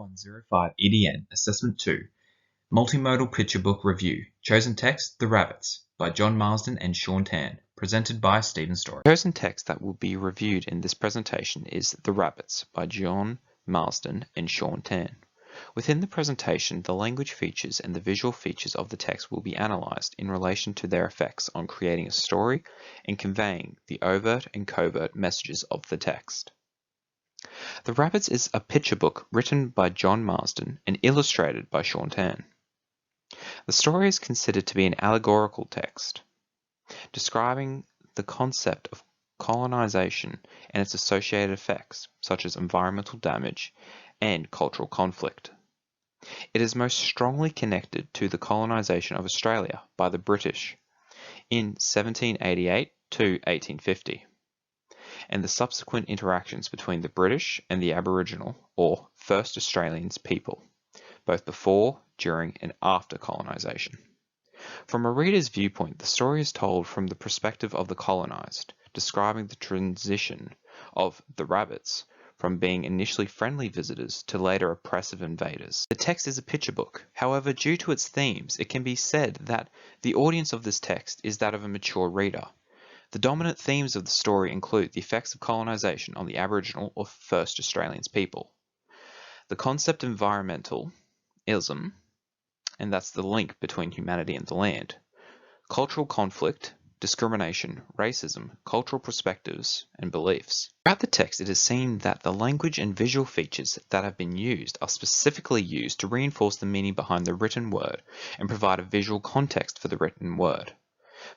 0105 EDN Assessment 2 Multimodal Picture Book Review. Chosen text, The Rabbits, by John Marsden and Sean Tan, presented by Stephen Story. The chosen text that will be reviewed in this presentation is The Rabbits by John Marsden and Sean Tan. Within the presentation, the language features and the visual features of the text will be analysed in relation to their effects on creating a story and conveying the overt and covert messages of the text. The Rabbits is a picture book written by John Marsden and illustrated by Sean Tan. The story is considered to be an allegorical text, describing the concept of colonization and its associated effects, such as environmental damage and cultural conflict. It is most strongly connected to the colonization of Australia by the British in 1788 to 1850, and the subsequent interactions between the British and the Aboriginal or First Australians people, both before, during, and after colonization. From a reader's viewpoint, the story is told from the perspective of the colonized, describing the transition of the rabbits from being initially friendly visitors to later oppressive invaders. The text is a picture book. However, due to its themes, it can be said that the audience of this text is that of a mature reader. The dominant themes of the story include the effects of colonization on the Aboriginal or First Australians people, the concept of environmentalism, and that's the link between humanity and the land, cultural conflict, discrimination, racism, cultural perspectives, and beliefs. Throughout the text, it is seen that the language and visual features that have been used are specifically used to reinforce the meaning behind the written word and provide a visual context for the written word.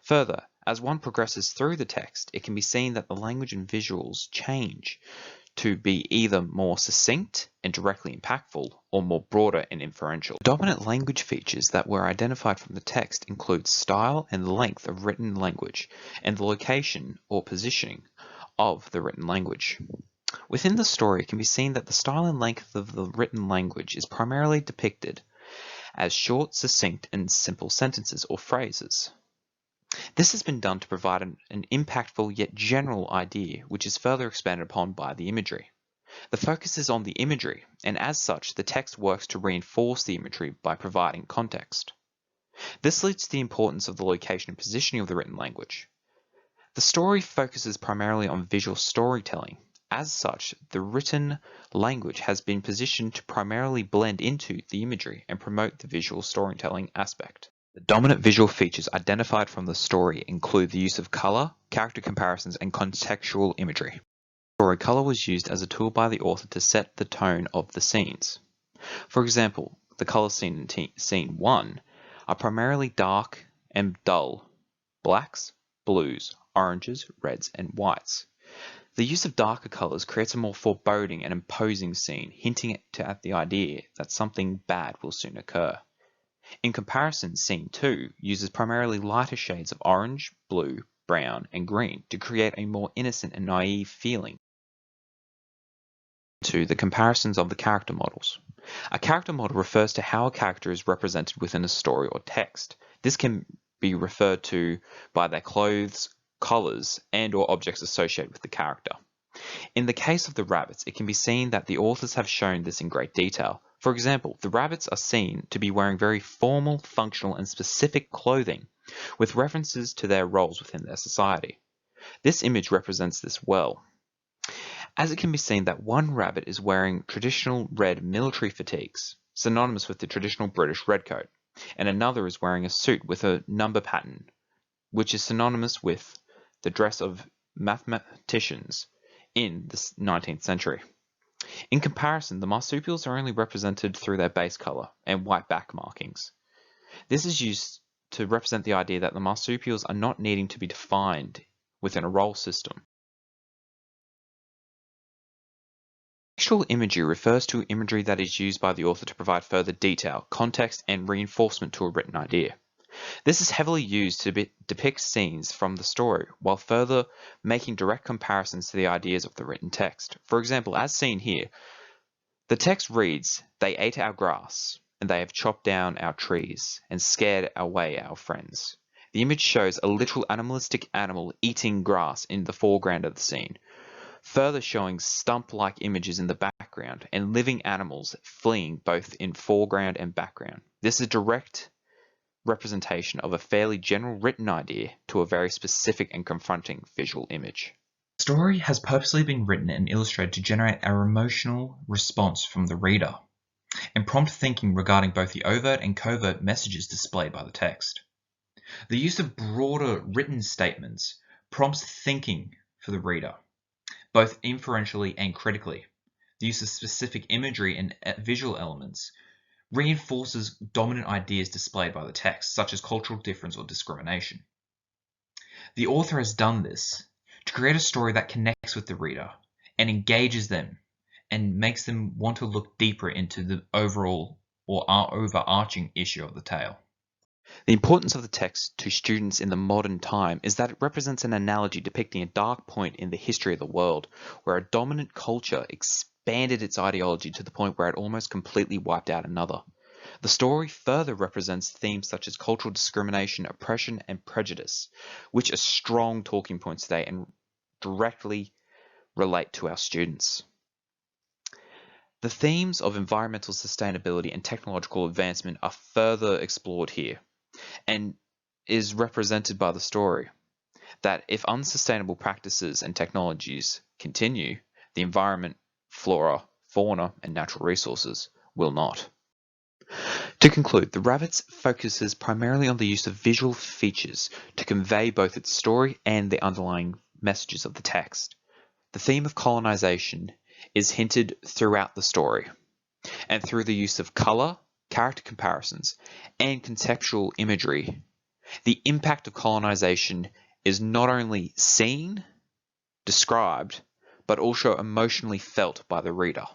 Further, as one progresses through the text, it can be seen that the language and visuals change to be either more succinct and directly impactful or more broader and inferential. The dominant language features that were identified from the text include style and length of written language and the location or positioning of the written language. Within the story, it can be seen that the style and length of the written language is primarily depicted as short, succinct, and simple sentences or phrases. This has been done to provide an impactful yet general idea, which is further expanded upon by the imagery. The focus is on the imagery, and as such, the text works to reinforce the imagery by providing context. This leads to the importance of the location and positioning of the written language. The story focuses primarily on visual storytelling. As such, the written language has been positioned to primarily blend into the imagery and promote the visual storytelling aspect. The dominant visual features identified from the story include the use of color, character comparisons, and contextual imagery. Color was used as a tool by the author to set the tone of the scenes. For example, the colors seen in scene 1 are primarily dark and dull, blacks, blues, oranges, reds, and whites. The use of darker colors creates a more foreboding and imposing scene, hinting at the idea that something bad will soon occur. In comparison, scene 2 uses primarily lighter shades of orange, blue, brown, and green to create a more innocent and naive feeling. To the comparisons of the character models. A character model refers to how a character is represented within a story or text. This can be referred to by their clothes, colors, and/or objects associated with the character. In the case of the rabbits, it can be seen that the authors have shown this in great detail. For example, the rabbits are seen to be wearing very formal, functional, and specific clothing, with references to their roles within their society. This image represents this well, as it can be seen that one rabbit is wearing traditional red military fatigues, synonymous with the traditional British redcoat, and another is wearing a suit with a number pattern, which is synonymous with the dress of mathematicians in the 19th century. In comparison, the marsupials are only represented through their base color and white back markings. This is used to represent the idea that the marsupials are not needing to be defined within a role system. Textual imagery refers to imagery that is used by the author to provide further detail, context, and reinforcement to a written idea. This is heavily used to depict scenes from the story, while further making direct comparisons to the ideas of the written text. For example, as seen here, the text reads, "They ate our grass, and they have chopped down our trees, and scared away our friends." The image shows a literal animalistic animal eating grass in the foreground of the scene, further showing stump-like images in the background and living animals fleeing both in foreground and background. This is a direct representation of a fairly general written idea to a very specific and confronting visual image. The story has purposely been written and illustrated to generate our emotional response from the reader and prompt thinking regarding both the overt and covert messages displayed by the text. The use of broader written statements prompts thinking for the reader, both inferentially and critically. The use of specific imagery and visual elements reinforces dominant ideas displayed by the text, such as cultural difference or discrimination. The author has done this to create a story that connects with the reader and engages them and makes them want to look deeper into the overall or overarching issue of the tale. The importance of the text to students in the modern time is that it represents an analogy depicting a dark point in the history of the world, where a dominant culture expanded its ideology to the point where it almost completely wiped out another. The story further represents themes such as cultural discrimination, oppression, and prejudice, which are strong talking points today and directly relate to our students. The themes of environmental sustainability and technological advancement are further explored here, and is represented by the story that if unsustainable practices and technologies continue, the environment, flora, fauna, and natural resources will not. To conclude, The Rabbits focuses primarily on the use of visual features to convey both its story and the underlying messages of the text. The theme of colonization is hinted throughout the story, and through the use of color, character comparisons, and conceptual imagery, the impact of colonization is not only seen, described, but also emotionally felt by the reader.